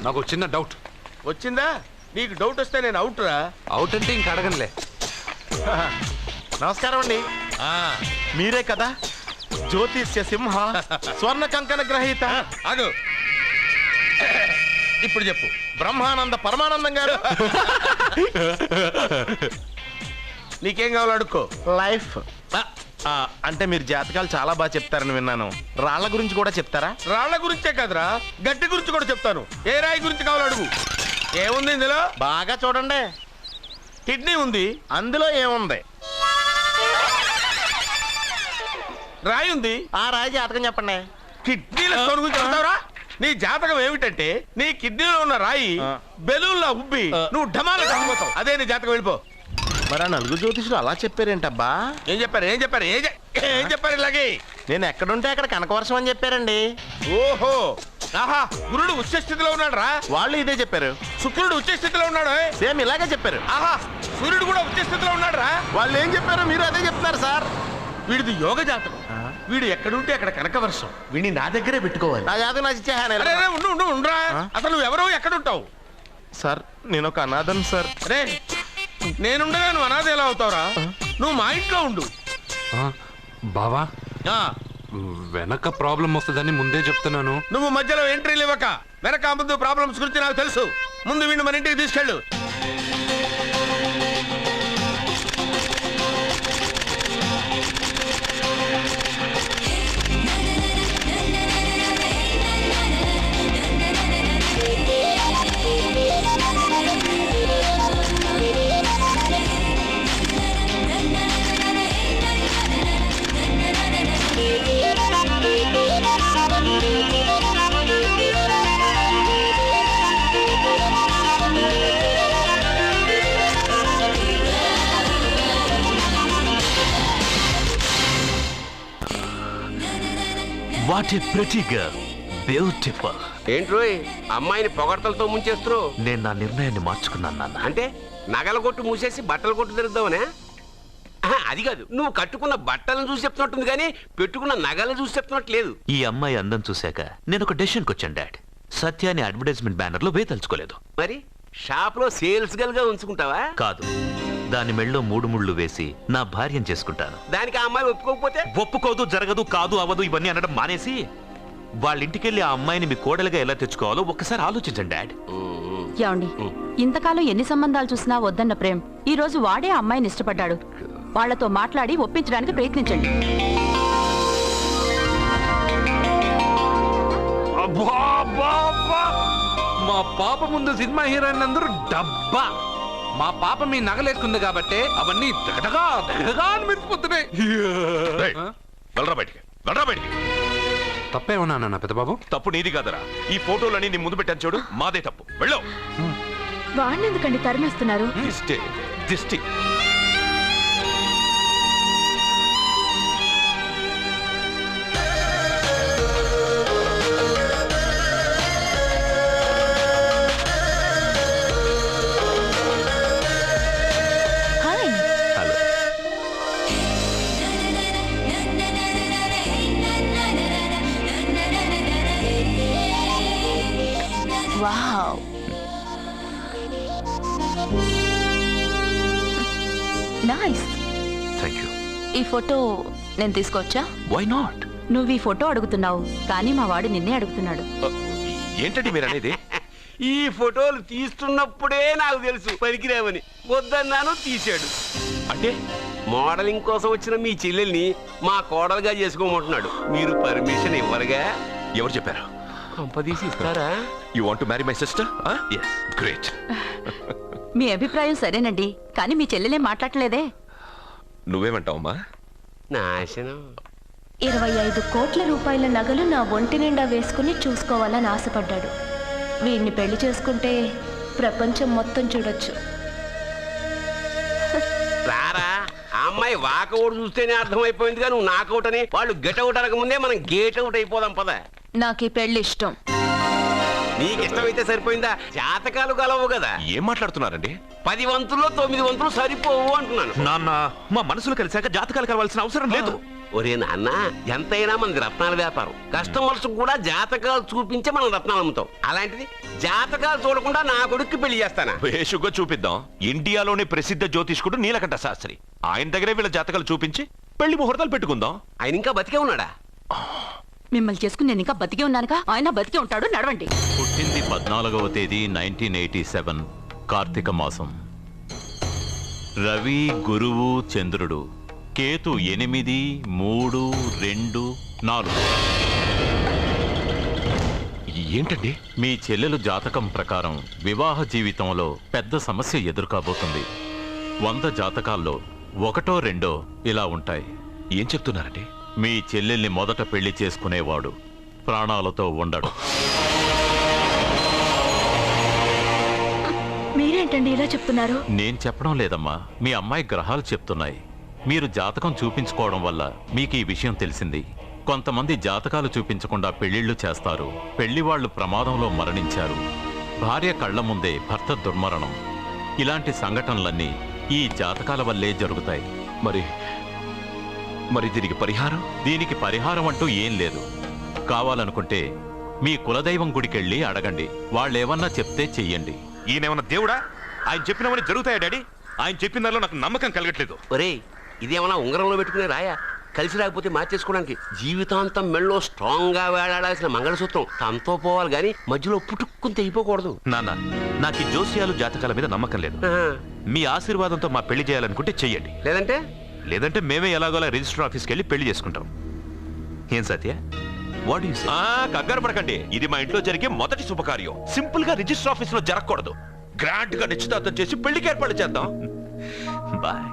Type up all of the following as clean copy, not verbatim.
నాకు చిన్న డౌట్ వచ్చిందా? నీకు డౌట్ వస్తే నేను అవుట్ రా. అవుట్ అంటే ఇంక అడగనులే. నమస్కారం అండి. మీరే కదా జ్యోతిష్య సింహ స్వర్ణ కంకణ గ్రహీత? అగు ఇప్పుడు చెప్పు. బ్రహ్మానంద పరమానందం గారు. నీకేం కావాలో అడుక్కో. లైఫ్ అంటే మీరు జాతకాలు చాలా బాగా చెప్తారని విన్నాను. రాళ్ల గురించి కూడా చెప్తారా? రాళ్ల గురించే కదరా, గట్టి గురించి కూడా చెప్తాను. ఏ రాయి గురించి కావాలో అడుగు. ఏముంది ఇందులో? బాగా చూడండి. కిడ్నీ ఉంది. అందులో ఏముంది? రాయి ఉంది. ఆ రాయి జాతకం చెప్పండి. కిడ్నీల స్టోన్ గురించి చెప్తావురా? నీ జాతకం ఏమిటంటే నీ కిడ్నీలో ఉన్న రాయి బెలూన్లా ఉబ్బి నువ్వు ఢమాల చచ్చిపోతావు. అదే నీ జాతకం. వెళ్ళిపో. మరి ఆ నలుగురు జ్యోతిషులు అలా చెప్పారేంటబ్బా? ఏం చెప్పారు ఏం చెప్పారు ఇలాగే? నేను ఎక్కడుంటే అక్కడ కనకవర్షం అని చెప్పారండి. ఓహో, ఆహా, గురుడు ఉచ్చ స్థితిలో ఉన్నాడు రా. వాళ్ళు ఇదే చెప్పారు. శుక్రుడు ఉచ్చ స్థితిలో ఉన్నాడు. సేమ్ ఇలాగే చెప్పారు. ఆహా, సూర్యుడు కూడా ఉచ్చ స్థితిలో ఉన్నాడు రా. వాళ్ళు ఏం చెప్పారు మీరు అదే చెప్తున్నారు సార్. వీడిది యోగ జాతకం. వీడు ఎక్కడుంటే అక్కడ కనకవర్షం. వీడిని నా దగ్గరే పెట్టుకోవాలి. నా జాతకం నాకు ఇచ్చేహాను. ఉండరా. అసలు నువ్వెవరో ఎక్కడుంటావు? సార్ నేను ఒక అనాథను సార్. రే, నేనుండగా నువ్వు అనాథ ఎలా అవుతావురా? నువ్వు మా ఇంట్లో ఉండు. బావా, వెనక ప్రాబ్లం వస్తుందని ముందే చెప్తున్నాను. నువ్వు మధ్యలో ఎంట్రీలు ఇవ్వక. వెనక ముందు ప్రాబ్లమ్స్ గురించి నాకు తెలుసు. ముందు వీడిని మన ఇంటికి తీసుకెళ్ళు. What a pretty girl, beautiful. ఏంట్రోయ్ అమ్మాయిని పొగడతలతో ముంచేస్తున్నావు? నేను నా నిర్ణయాన్ని మార్చుకున్నాను నాన్న. అంటే నగల కొట్టు మూసేసి బట్టలు కొట్టు తిరుగుదామనే? అది కాదు, నువ్వు కట్టుకున్న బట్టలను చూసి చెప్తున్నట్టుంది కానీ పెట్టుకున్న నగలను చూసి చెప్తున్నట్టు లేదు. ఈ అమ్మాయి అందం చూశాక నేను ఒక డెసిషన్కి వచ్చాను డాడ్. సత్యాన్ని అడ్వర్టైజ్మెంట్ బ్యానర్ లో వేయదలుచుకోలేదు. మరి షాప్ లో సేల్స్ గర్ల్ గా ఉంచుకుంటావా? కాదు, దాని మెళ్ళో 3 ముళ్ళు వేసి నా భార్యను చేసుకుంటాను. దానికి ఆ అమ్మాయి ఒప్పుకోకపోతే? ఒప్పుకోదు, జరగదు, కాదు, అవదు ఇవన్నీ అనడం మానేసి వాళ్ళ ఇంటికెళ్ళి ఆ అమ్మాయిని మీ కోడలుగా ఎలా తెచ్చుకోవాలో ఒక్కసారి ఆలోచించండి డాడ్. ఏమండి, ఇంతకాలం ఎన్ని సంబంధాలు చూసినా వద్దన్న ప్రేమ్ ఈ రోజు వాడే అమ్మాయిని ఇష్టపడ్డాడు. వాళ్లతో మాట్లాడి ఒప్పించడానికి ప్రయత్నించండి. మా పాప ముందు సినిమా హీరోయిన్ అందరూ డబ్బా. మా పాప మీ నగలేసుకుంది కాబట్టి అవన్నీ దగదగా అని మెరిసిపోతున్నాయి. తప్పేమన్నా నాన్న పెద్ద బాబు? తప్పు నీది కాదరా. ఈ ఫోటోలని నీ ముందు పెట్టాను చూడు, మాదే తప్పు. వెళ్ళో. వాడిని ఎందుకండి తరిమేస్తున్నారు? దిష్టి. Wow, nice. Thank you. ఈ ఫోటో నేను తీసుకోవచ్చా? Why not? నువ్వు ఈ ఫోటో అడుగుతున్నావు కానీ మా వాడు నిన్నే అడుగుతున్నాడు. ఏంటండి మీరు అనేది? ఈ ఫోటోలు తీస్తున్నప్పుడే నాకు తెలుసు పనికిరావని. వద్దన్నాను, తీశాడు. అంటే మోడలింగ్ కోసం వచ్చిన మీ చెల్లెల్ని మా కోడలుగా చేసుకోమంటున్నాడు. మీరు పర్మిషన్ ఇవ్వరుగా? ఎవరు చెప్పారు? కంపదీసి ఇస్తారా? You want to marry my sister? yes. Great. మీ అభిప్రాయం సరేనండి, కానీ మీ చెల్లెలే మాట్లాడలేదే. నువ్వేమంటావమ్మా? నాశనం. 25 కోట్ల రూపాయల నగలు నా ఒంటి నిండా వేసుకుని చూసుకోవాలని ఆశపడ్డాడు. వీడిని పెళ్లి చేసుకుంటే ప్రపంచం మొత్తం చూడొచ్చు. రారా, ఆ అమ్మాయి వాకౌట్ చూస్తేనే అర్థమైపోయిందిగా నువ్వు నాకౌట్ అని. వాళ్ళు గెటౌట్ అనక ముందే మనం గేట్అవుట్ అయిపోదాం పద. నాకు ఈ పెళ్లి ఇష్టం. నీకు ఇష్టమైతే సరిపోయిందా? జాతకాలు కలవు కదా. ఏం మాట్లాడుతున్నారండి? 10 వంతుల్లో 9 వంతులు సరిపోవు అంటున్నాను. నాన్న, మా మనసులు కలిసాక జాతకాలు కలవాల్సిన అవసరం లేదు. ఒరే నాన్న, ఎంతైనా మనది రత్నాల వ్యాపారం. కస్టమర్స్ కూడా జాతకాలు చూపించి మనం రత్నాలు అమ్ముతాం. అలాంటిది జాతకాలు చూడకుండా నా కొడుక్కి పెళ్లి చేస్తానా? వేషుగా చూపిద్దాం. ఇండియాలోనే ప్రసిద్ధ జ్యోతిష్కుడు నీలకంఠ శాస్త్రి, ఆయన దగ్గరే వీళ్ళ జాతకాలు చూపించి పెళ్లి ముహూర్తాలు పెట్టుకుందాం. ఆయన ఇంకా బతికే ఉన్నాడా? మిమ్మల్ని చేసుకుని నేను ఇంకా బతికే ఉన్నానుగా, ఆయన బతికే ఉంటాడు. నడవండి. పుట్టింది 14వ తేదీ 1987 కార్తీక మాసం. రవి, గురువు, చంద్రుడు. కేతు 8, 3, 2, 4. ఏంటండి? మీ చెల్లెలు జాతకం ప్రకారం వివాహ జీవితంలో పెద్ద సమస్య ఎదుర్కోబోతుంది. 100 జాతకాల్లో 1, 2 ఇలా ఉంటాయి. ఏం చెప్తున్నారండి? మీ చెల్లెల్ని మొదట పెళ్లి చేసుకునేవాడు ప్రాణాలతో ఉండడు. మీరేంటండి ఇలా చెప్తున్నారు? నేను చెప్పడం లేదమ్మా, మీ అమ్మాయి గ్రహాలు చెప్తున్నాయి. మీరు జాతకం చూపించుకోవడం వల్ల మీకు ఈ విషయం తెలిసింది. కొంతమంది జాతకాలు చూపించకుండా పెళ్లిళ్లు చేస్తారు. పెళ్లి వాళ్ళు ప్రమాదంలో మరణించారు. భార్య కళ్ల ముందే భర్త దుర్మరణం. ఇలాంటి సంఘటనలన్నీ ఈ జాతకాల వల్లే జరుగుతాయి. మరి దీనికి పరిహారం? దీనికి పరిహారం అంటూ ఏం లేదు. కావాలనుకుంటే మీ కులదైవం గుడికెళ్ళి అడగండి. వాళ్ళేమన్నా చెప్తే చెయ్యండి. ఈయనేమన్నా దేవుడా? ఆయన చెప్పినవన్నీ జరుగుతాయా డాడీ? ఆయన చెప్పిన దానిలో నాకు నమ్మకం కలగట్లేదు. ఒరే, ఇదేమన్నా ఉంగరంలో పెట్టుకునే రాయా? కలిసి రాకపోతే మార్చేసుకోవడానికి జీవితాంతం మెళ్ళో స్ట్రాంగ్ గా వేలాడాల్సిన మంగళసూత్రం తనతో పోవాలి గాని మధ్యలో పుట్టుక్కుని తెగిపోకూడదు. నాన్న, నాకు ఈ జోస్యాలు జాతకాల మీద నమ్మకం లేదు. మీ ఆశీర్వాదంతో మా పెళ్లి చేయాలనుకుంటే చెయ్యండి. లేదంటే మేమే ఎలాగోలా రిజిస్టర్ ఆఫీస్కి వెళ్ళి పెళ్లి చేసుకుంటాం. ఏం సత్య? కంగారు పడకండి. ఇది మా ఇంట్లో జరిగే మొదటి శుభకార్యం. సింపుల్ గా రిజిస్టర్ ఆఫీస్ లో జరగకూడదు. గ్రాండ్ గా నిశ్చితార్థం చేసి పెళ్లికి ఏర్పాటు చేద్దాం. బాయ్.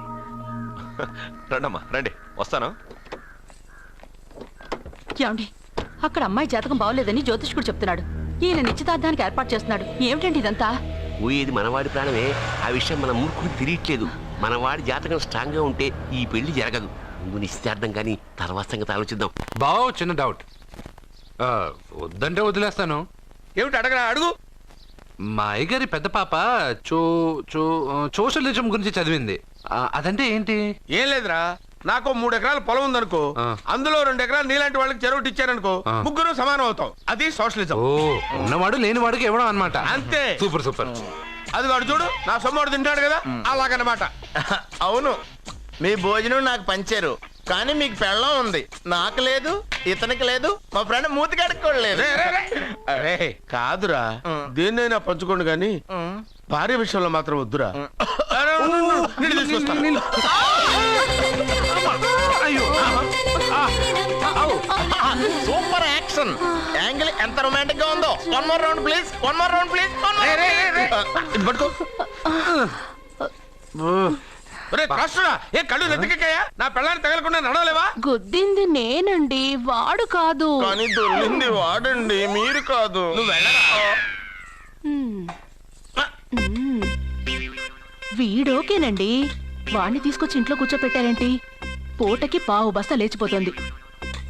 రండమ్మా, రండి, వస్తాను. ఏమండి, అక్కడ అమ్మాయి జాతకం బాగోలేదని జ్యోతిష్కుడు చెప్తున్నాడు. ఈయన నిశ్చితార్థానికి ఏర్పాటు చేస్తున్నాడు. ఏమిటండి ఇదంతా? ఊయేది మనవాడి ప్రాణమే. ఆ విషయం మన మూర్ఖుడు తిరియట్లేదు. మనవాడి జాతకం స్ట్రాంగ్ గా ఉంటే ఈ పెళ్లి జరగదు. ముందు నిశ్చితార్థం కానీ తర్వాత సంగతి ఆలోచిద్దాం. బావ, చిన్న డౌట్. వద్దంటే వదిలేస్తాను. ఏమిటి అడగరా? అడుగు. మా అయ్యగారి పెద్ద పాప సోషలిజం గురించి చదివింది. అదంటే ఏంటి? ఏం లేదురా, నాకు 3 ఎకరాల పొలం ఉందనుకో, అందులో 2 ఎకరాలు నీలాంటి వాళ్ళకి చెరువు ఇచ్చారనుకో, ముగ్గురు సమానం అవుతాం. అది సోషలిజం. ఓ, ఉన్నవాడు లేనివాడికి ఇవ్వడం అన్నమాట. అంతే. Super super. అది వాడు చూడు, నా సొమ్మడు తింటాడు కదా, అలాగనమాట. అవును, మీ భోజనం నాకు పంచారు, కానీ మీకు పెళ్ళం ఉంది, నాకు లేదు, ఇతనికి లేదు, మా ఫ్రెండ్ మూతి కడుక్కోలేదు. కాదురా, దేన్నైనా పంచుకోండి గాని భార్య విషయంలో మాత్రం వద్దురా. సూపర్ యాక్షన్ యాంగిల్ ఎంత రొమాంటిక్ గా ఉందో. 1 more round please, 1 more round please. పట్టుకో. ఏ కళ్ళు నెత్తికెక్కాయా? నా పెళ్ళాన్ని తగలకుండా నడవలేవా? గుద్దింది నేనండి, వాడు కాదు. కానీ దొల్లింది వాడండి, మీరు కాదు. నువ్వు వెళ్ళరా? వీడోకేనండి. వాణ్ణి తీసుకొచ్చి ఇంట్లో కూర్చోపెట్టారేంటి? పూటకి పావు బస్తా లేచిపోతుంది.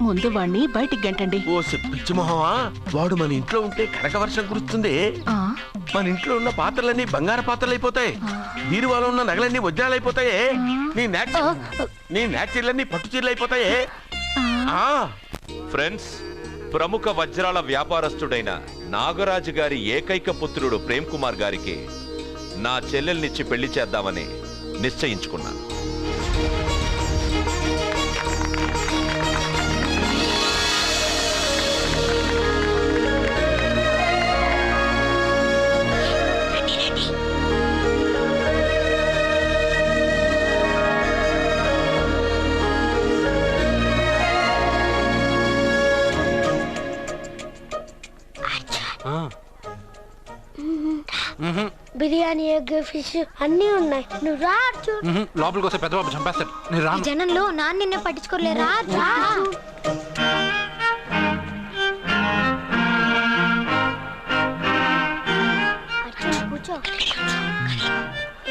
ముందు వాణ్ణి బయటికి గంటండి. ఓ పిచ్చి మొహమా, వాడు మన ఇంట్లో ఉంటే కనక వర్షం కురుస్తుంది. మన ఇంట్లో ఉన్న పాత్రలన్నీ బంగారు పాత్రలు అయిపోతాయి. బీరువాలో ఉన్న నగలన్నీ వజ్రాలు అయిపోతాయి. నీ నాచీర్లన్నీ పట్టు చీరలు అయిపోతాయి. ఫ్రెండ్స్, ప్రముఖ వజ్రాల వ్యాపారస్తుడైన నాగరాజు గారి ఏకైక పుత్రుడు ప్రేమ్ కుమార్ గారికి నా చెల్లెల్నిచ్చి పెళ్లి చేద్దామని నిశ్చయించుకున్నాను. బిర్యానీ, ఎగ్, ఫిష్ అన్నీ ఉన్నాయి. నువ్వు రా. లోపలికి వస్తే పెద్ద బాబు చంపేస్తాడు. నేను రాను. జనంలో నాన్న నిన్నే పట్టించుకోలేరా? కూర్చో.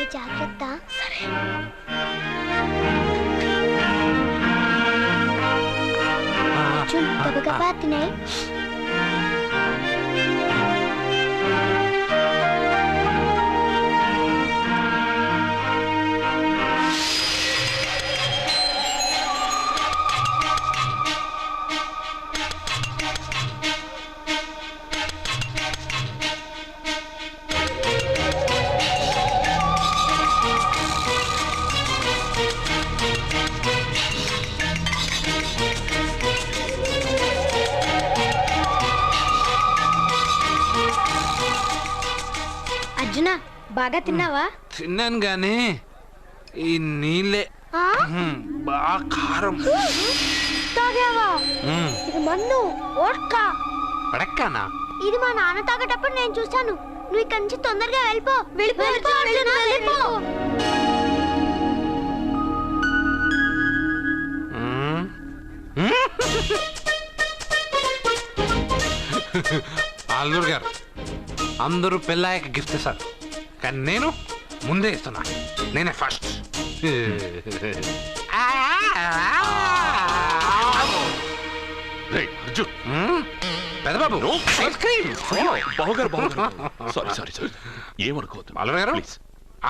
ఏ జాగ్రత్త. గబగబా తినాయి. అర్జున బాగా తిన్నావా? తిన్నాను గాని ఈ నీళ్ళే బాగా కారం. తాగావా? ఇది మన్ను ఓడ్కా. పడక్కనా? ఇది మా నాన్న తాగేటప్పుడు నేను చూశాను. నువ్వు ఇక్కడి నుంచి తొందరగా వెళ్ళిపో. వెళ్ళిపో అర్జున, వెళ్ళిపో. అల్లుడు గారు అందరూ పెళ్ళాయక గిఫ్ట్ ఇస్తారు, కానీ నేను ముందే ఇస్తున్నా. నేనే ఫస్ట్. పెద్దబాబు ఏమనుకోవద్దు. అల్లుడు గారు,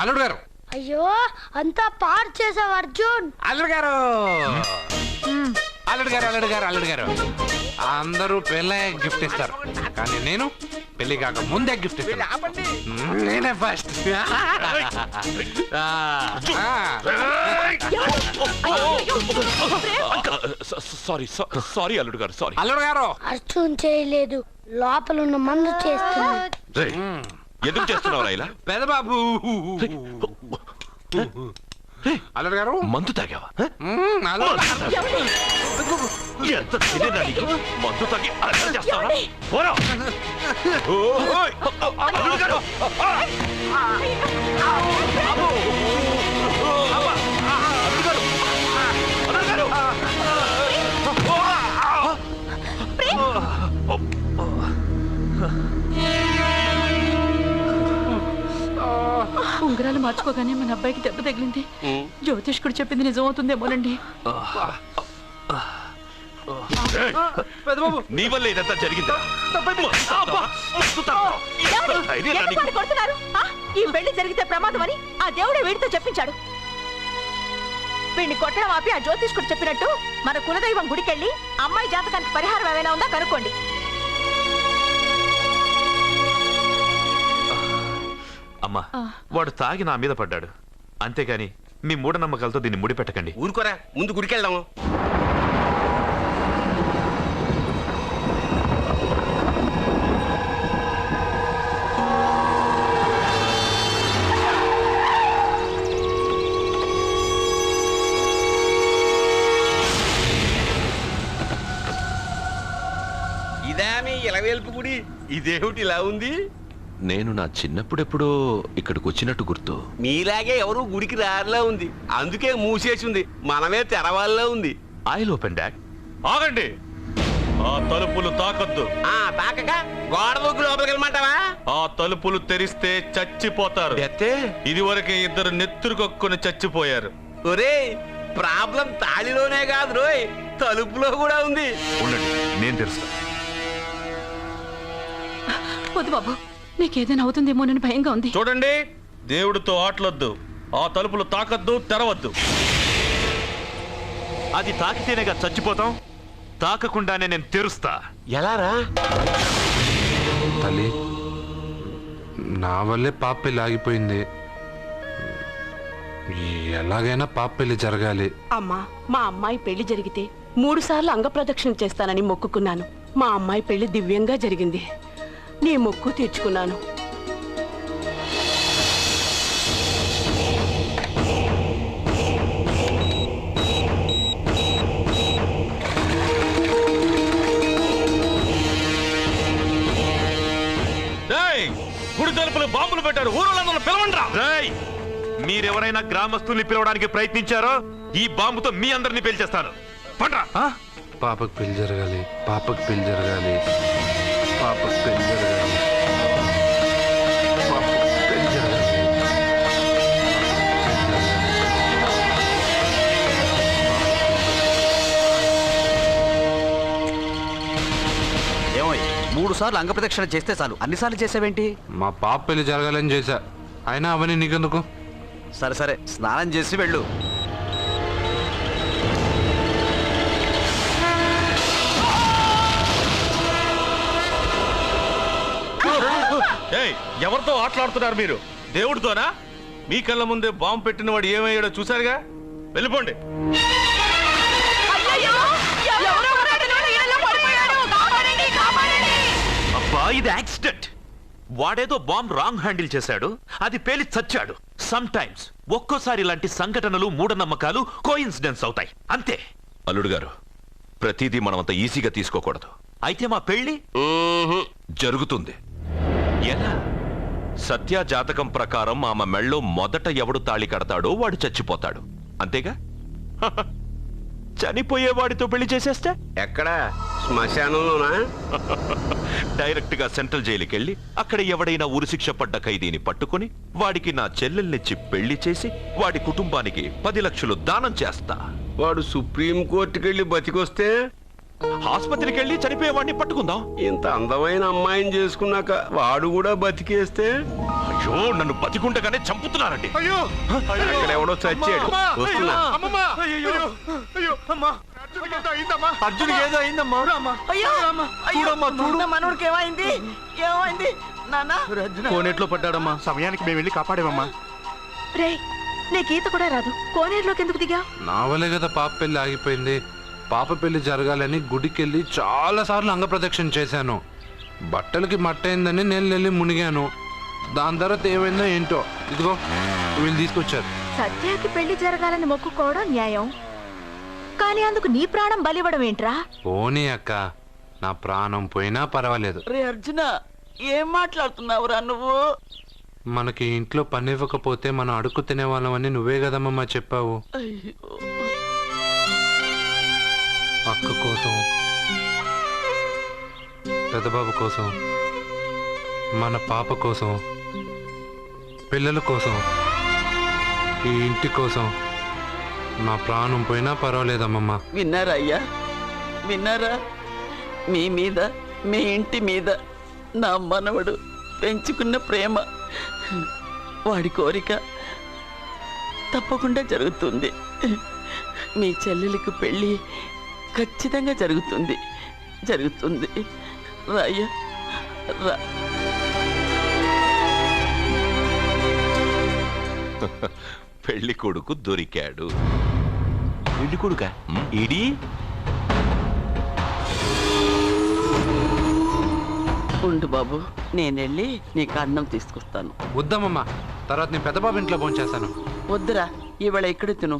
అల్లుడు గారు, అయ్యో అంతా పాడు చేసావు అర్జున్. అల్లుడు గారు, అల్లుడు గారు, అల్లుడు గారు, అల్లుడు గారు, అందరూ పెళ్ళాయక గిఫ్ట్ ఇస్తారు, కానీ నేను పెళ్లి కాక ముందే గిఫ్ట్ ఇస్తాను. నేనే ఫస్ట్. సారీ అల్లుడు గారు, సారీ. అల్లుడు గారు, అర్జున్ చేయలేదు, లోపల ఉన్న మందు చేస్తున్నాడు. ఎందుకు చేస్తున్నావు ఇలా? పెద్దబాబు, అల్లుడు గారు, మందు తాగావా? ఎంత తెలియదా నీకు? మందు తాగి అలా చేస్తావా? పోరా! అల్లుడు గారు! ఉంగరాలు మార్చుకోగానే మన అబ్బాయికి దెబ్బ తగిలింది. జ్యోతిష్కుడు చెప్పింది నిజమవుతుందేమోనండి. నీ వల్ల ఇదంతా జరిగిందా? ఈ పెళ్లి జరిగితే ప్రమాదం అని ఆ దేవుడే వీడితో చెప్పించాడు. వీడిని కొట్టడం ఆపి ఆ జ్యోతిష్కుడు చెప్పినట్టు మన కులదైవం గుడికెళ్ళి అమ్మాయి జాతకానికి పరిహారం ఏమైనా ఉందా కనుక్కోండి. అమ్మా, వాడు తాగి నా మీద పడ్డాడు, అంతేగాని మీ మూఢనమ్మకాలతో దీన్ని ముడిపెట్టకండి. ఊరుకోరా, ముందు గుడికెళ్దాము. ఇదా మీ ఇలవేల్పు గుడి? ఇదేమిటి ఇలా ఉంది? నేను నా చిన్నప్పుడెప్పుడో ఇక్కడికి వచ్చినట్టు గుర్తు. మీలాగే ఎవరు గుడికి రారులా ఉంది, అందుకే మూసేసి ఉంది. మనమే తెరవాళ్ళలో ఉంది. I'll open dad. ఆగండి, ఆ తలుపులు తాకద్దు. తాకక గోడ దూకు లోపలికి వెళ్ళమంటావా? ఆ తలుపులు తెరిస్తే చచ్చిపోతారు. ఇదివరకే ఇద్దరు నెత్తురుకొక్కుని చచ్చిపోయారు. ఒరే, ప్రాబ్లం తాళిలోనే కాదు రోయ్, తలుపులో కూడా ఉంది. ఉండండి, నేను తెరుస్తా. వద్దు బాబు, నీకేదైనా అవుతుందేమోనని భయంగా ఉంది. చూడండి, దేవుడితో ఆటలొద్దు. ఆ తలుపులు తాకద్దు, తెరవద్దు. అది తాకితేనేగా చచ్చిపోతాం, తాకకుండానే నేను తెరుస్తా. ఎలారా? తల్లి, నా వల్లే పాప పెళ్లి ఆగిపోయింది. ఎలాగైనా పాప పెళ్లి జరగాలి. అమ్మా, మా అమ్మాయి పెళ్లి జరిగితే 3 సార్లు అంగప్రదక్షిణ చేస్తానని మొక్కుకున్నాను. మా అమ్మాయి పెళ్లి దివ్యంగా జరిగింది. నీ మొక్కు తీర్చుకున్నాను. గుడి తలుపులు బాంబులు పెట్టారు, ఊరోళ్ళందరూ పిలవండ్రా. మీరెవరైనా గ్రామస్తుల్ని పిలవడానికి ప్రయత్నించారో ఈ బాంబుతో మీ అందరినీ పేల్చేస్తాను. పండ్రా. పాపకు పెళ్లి జరగాలి, పాపకు పెళ్లి జరగాలి, పాపకు పెళ్లి జరగాలి, పాపకు పెళ్లి జరగాలి. ఏమోయ్, 3 సార్లు అంగప్రదక్షిణ చేస్తే చాలు, అన్నిసార్లు చేసావేంటి? మా పాప పెళ్లి జరగాలని చేశా, అయినా అవన్నీ నీకెందుకు? సరే సరే, స్నానం చేసి వెళ్ళు. ఎవరితో ఆటలాడుతున్నారు మీరు? దేవుడితోనా? మీ కళ్ళ ముందే బాంబు పెట్టిన వాడు ఏమయ్యాడో చూశారుగా. వెళ్ళిపోండి. అబ్బా, ఇది యాక్సిడెంట్. వాడేదో బాంబ్ రాంగ్ హ్యాండిల్ చేశాడు, అది పేలి చచ్చాడు. సమ్ టైమ్స్ ఒక్కోసారి ఇలాంటి సంఘటనలు మూఢనమ్మకాలు కోఇన్సిడెన్స్ అవుతాయి, అంతే. అల్లుడు గారు, ప్రతిదీ మనమంత ఈజీగా తీసుకోకూడదు. అయితే మా పెళ్లి జరుగుతుంది. ఎలా? సత్య జాతకం ప్రకారం ఆమె మెళ్ళో మొదట ఎవడు తాళి కడతాడో వాడు చచ్చిపోతాడు, అంతేగా? చనిపోయేవాడితో పెళ్లి చేసేస్తే ఎక్కడ శ్మశానంలోనా? డైరెక్ట్ గా సెంట్రల్ జైలుకి వెళ్ళి అక్కడ ఎవడైనా ఉరిశిక్ష పడ్డ ఖైదీని పట్టుకుని వాడికి నా చెల్లెల్నిచ్చి పెళ్లి చేసి వాడి కుటుంబానికి 10 లక్షలు దానం చేస్తా. వాడు సుప్రీం కోర్టుకెళ్ళి బతికొస్తే ఆసుపత్రికి వెళ్ళి చనిపోయేవాడిని పట్టుకుందాం. ఇంత అందమైన అమ్మాయిని చేసుకున్నాక వాడు కూడా బతికేస్తే? అయ్యో, నన్ను బతికుండగానే చంపుతున్నారండి. అక్కడ ఎవడో చచ్చాడు. వస్తున్నా. అర్జున్కి ఏదో అయిందమ్మా. మనోడికి ఏమైంది? ఏమైంది నాన్న? కోనేట్లో పడ్డాడమ్మా. సమయానికి మేము వెళ్ళి కాపాడేమమ్మా. రే, నీకు ఈత కూడా రాదు, కోనేరులోకి ఎందుకు దిగా? నా వల్లే కదా పాప పెళ్లి ఆగిపోయింది. పాప పెళ్లి జరగాలని గుడికెళ్ళి చాలా సార్లు అంగప్రదక్షిణ చేశాను. బట్టలకి మట్టయిందని నేను వెళ్ళి మునిగాను. దాని తర్వాత ఏమైందో ఏంటో, ఇదిగో వీళ్ళు తీసుకొచ్చారు. సత్యాకి పెళ్లి జరగాలని మొక్కుకోవడం న్యాయం, కానీ అందుకు నీ ప్రాణం బలివ్వడం ఏంట్రా? పోనీ అక్క, నా ప్రాణం పోయినా పర్వాలేదు. రే అర్జున, ఏం మాట్లాడుతున్నావురా నువ్వు? మనకి ఇంట్లో పని ఇవ్వకపోతే మనం అడుక్కు తినేవాళ్ళమని నువ్వే కదమ్మా చెప్పావు. అక్క కోసం, పెద్దబాబు కోసం, మన పాప కోసం, పిల్లల కోసం, ఈ ఇంటి కోసం నా ప్రాణం పోయినా పర్వాలేదమ్మమ్మ. విన్నారా అయ్యా, విన్నారా? మీ మీద, మీ ఇంటి మీద నా మనవడు పెంచుకున్న ప్రేమ, వాడి కోరిక తప్పకుండా జరుగుతుంది. మీ చెల్లెలకు పెళ్ళి ఖచ్చితంగా జరుగుతుంది, జరుగుతుంది. రాయ్యా రా. పెళ్లి కొడుకు దొరికాడు. పెళ్లి కొడుక ఇడి? ఉండు బాబు, నేనెళ్ళి నీకు అన్నం తీసుకొస్తాను. వద్దమ్మమ్మ, తర్వాత నేను పెద్దబాబు ఇంట్లో భోంచేస్తాను. వద్దురా, ఇవాళ ఇక్కడ తిను.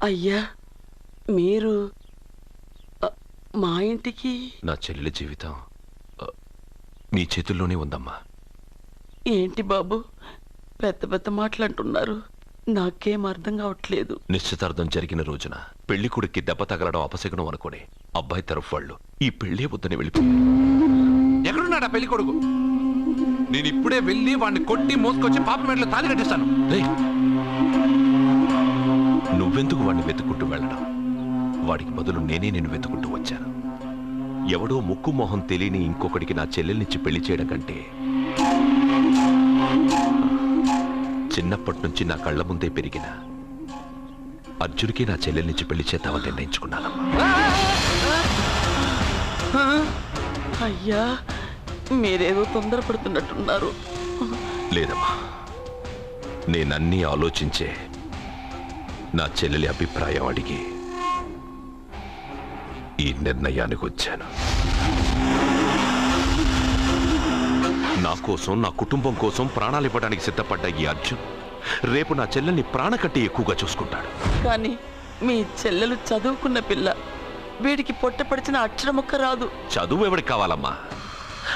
అయ్యా, మీరు మా ఇంటికి? నా చెల్లెలి జీవితం మీ చేతుల్లోనే ఉందమ్మా. ఏంటి బాబు పెద్ద పెద్ద మాటలంటున్నారు? నాకేం అర్థం కావట్లేదు. నిశ్చితార్థం జరిగిన రోజున పెళ్లి కొడుక్కి దెబ్బ తగలడం అపశకునం అనుకుని అబ్బాయి తరఫు వాళ్ళు ఈ పెళ్లే వద్దని వెళ్ళిపోయారు. ఎక్కడున్నాడా పెళ్లి కొడుకు? నేను ఇప్పుడే వెళ్ళి వాడిని కొట్టి మోసుకొచ్చి పాప మెడలో తాళి కట్టిస్తాను. నువ్వెందుకు వాడిని వెతుక్కుంటూ వెళ్ళడం? వాడికి బదులు నేనే నిన్ను వెతుకుంటూ వచ్చాను. ఎవడో ముక్కు మొహం తెలియని ఇంకొకడికి నా చెల్లెల్నిచ్చి పెళ్లి చేయడం కంటే చిన్నప్పటి నుంచి నా కళ్ళ ముందే పెరిగిన అర్జున్కి నా చెల్లెల్నిచ్చి పెళ్లి చేద్దామని నిర్ణయించుకున్నానమ్మా. అయ్యా, మీరేదో తొందరపడుతున్నట్టున్నారు. లేదమ్మా, నేనన్నీ ఆలోచించే నా చెల్లెలి అభిప్రాయం అడిగి ఈ నిర్ణయానికి వచ్చాను. నా కోసం, నా కుటుంబం కోసం ప్రాణాలు ఇవ్వడానికి సిద్ధపడ్డ ఈ అర్జున్ రేపు నా చెల్లెల్ని ప్రాణకట్టి ఎక్కువగా చూసుకుంటాడు. కానీ మీ చెల్లెలు చదువుకున్న పిల్ల, వీడికి పొట్టపడిచిన అక్షరముక్క రాదు. చదువు ఎవడికి కావాలమ్మా?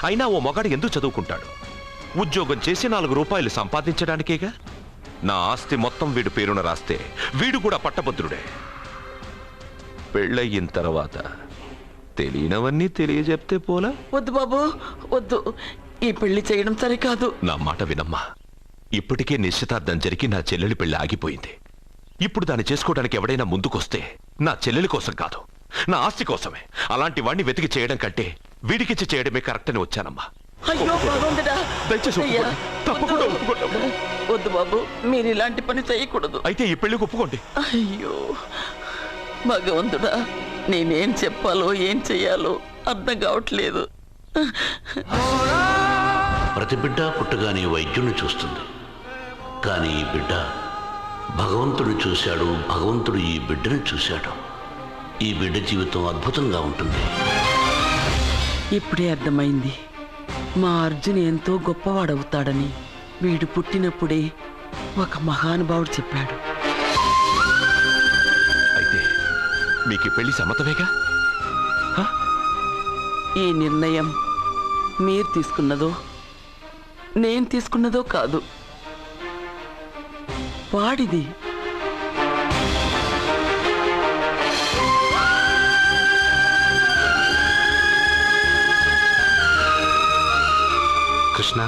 అయినా ఓ మగాడు ఎందుకు చదువుకుంటాడు? ఉద్యోగం చేసి 4 రూపాయలు సంపాదించడానికేగా. నా ఆస్తి మొత్తం వీడు పేరున రాస్తే వీడు కూడా పట్టభద్రుడే. పెళ్ళయిన తర్వాత తెలియనవన్నీ తెలియజెప్తే పోలా? వద్దు బాబు, వద్దు. ఈ పెళ్లి చేయడం సరికాదు. నా మాట వినమ్మా. ఇప్పటికే నిశ్చితార్థం జరిగి నా చెల్లెలి పెళ్లి ఆగిపోయింది. ఇప్పుడు దాన్ని చేసుకోవడానికి ఎవడైనా ముందుకొస్తే నా చెల్లెలి కోసం కాదు, నా ఆస్తి కోసమే. అలాంటి వాడిని వెతికి చేయడం కంటే వీడికిచ్చి చేయడమే కరెక్ట్ అని వచ్చానమ్మా. అయ్యో భగవంతుడా, దయచేసి అయ్యా, తప్పకుండా ఒప్పుకోండి. వద్దు బాబు, మీరు ఇలాంటి పని చేయకూడదు. అయితే ఈ పెళ్లికి ఒప్పుకోండి. అయ్యో భగవంతుడా, నేనేం చెప్పాలో ఏం చెయ్యాలో అర్థం కావట్లేదు. ప్రతి బిడ్డ పుట్టగానే వైద్యుని చూస్తుంది, కానీ ఈ బిడ్డ భగవంతుడు చూశాడు, భగవంతుడు ఈ బిడ్డను చూశాడు. ఈ బిడ్డ జీవితం అద్భుతంగా ఉంటుంది. ఇప్పుడే అర్థమైంది మా అర్జున్ ఎంతో గొప్పవాడవుతాడని. వీడు పుట్టినప్పుడే ఒక మహానుభావుడు చెప్పాడు. అయితే మీకు ఈ పెళ్లి సమ్మతమేగా? ఈ నిర్ణయం మీరు తీసుకున్నదో నేను తీసుకున్నదో కాదు, వాడిది. కృష్ణ,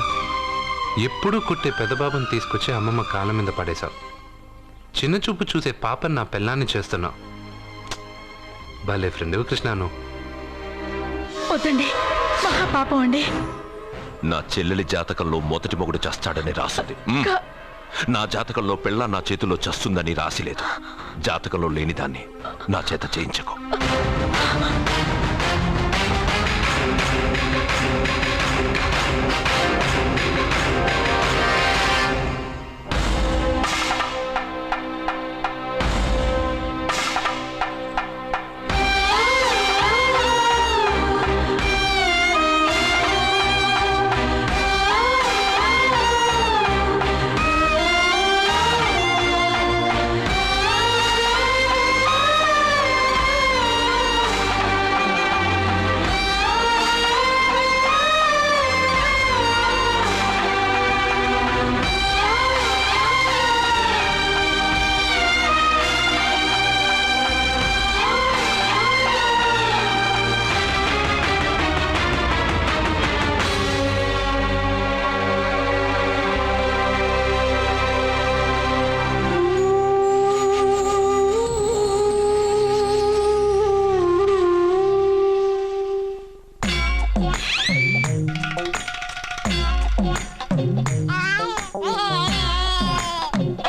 ఎప్పుడూ కుట్టే పెద్దబాబుని తీసుకొచ్చి అమ్మమ్మ కాళ్ళ మీద పడేశావు. చిన్న చూపు చూసే పాపని నా పెళ్ళాన్ని చేస్తున్నావు. భలే ఫ్రెండ్ కృష్ణను. వద్దండి, మహాపాపం అండి. నా చెల్లెలి జాతకంలో మొదటి మొగుడు చస్తాడని రాసింది. నా జాతకంలో పెళ్ళ నా చేతిలో చస్తుందని రాసి లేదు. జాతకంలో లేనిదాన్ని నా చేత చేయించకు.